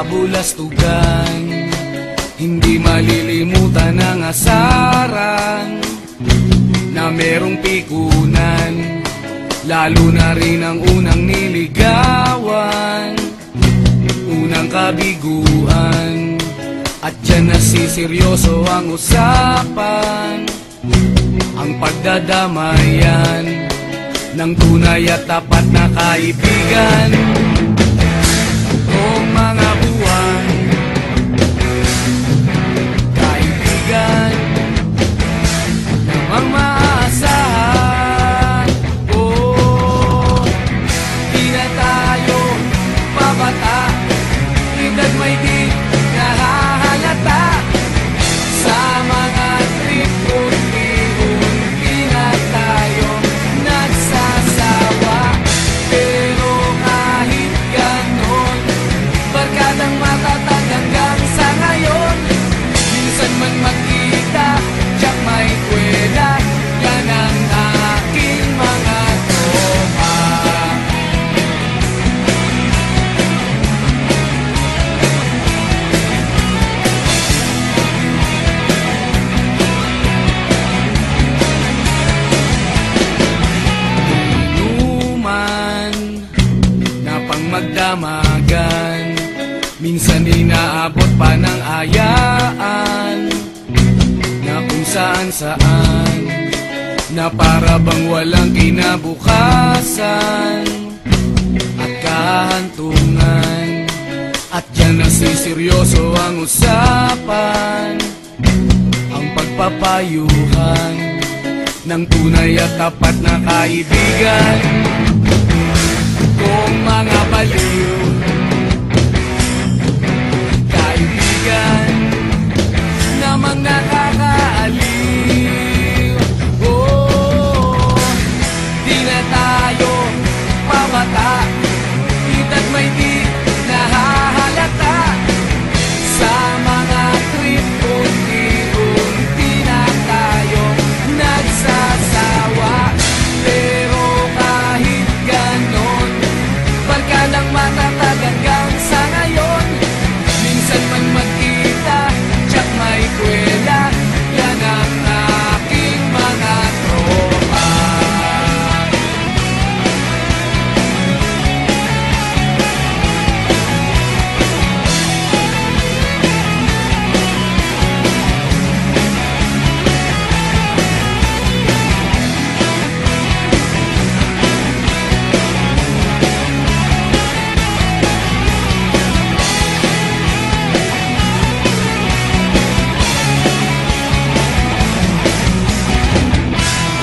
kabulastugan. Hindi malilimutan ang asaran na merong pikunan, lalo na rin ang unang niligawan, unang kabiguan. At dyan nasiseryoso ang usapan, ang pagdadamayan ng tunay at tapat na kaibigan. Kung mga buwan, kaibigan namang maaasahan. Oh, di na tayo babata, edad may di nahahalata. Sa mga trip unti-unti na tayo nagsasawa. Pero kahit ganon, barkadang matatag hanggang sa ngayon. Minsan man magkita, tiyak may kwela, yan ang aking mga tropa. Inuman na pang magdamagan, minsan inaabot pa ng ayaan, na kung saan-saan, na para bang walang kinabukasan at kahantungan. At dyan nasiseryoso ang usapan, ang pagpapayuhan ng tunay at tapat na kaibigan. Kung mga baliw, kaibigan namang nakakaaliw. Oh, di na tayo pabata, edad may di nahahalata. Sa mga trip unti-unti na tayo nagsasawa. Pero kahit ganon, barkadang matatag hanggang sa ngayon. Minsan man magkita, tiyak may kwela, yan ang aking mga tropa.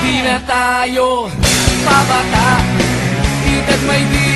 Di na tayo pabata, edad may di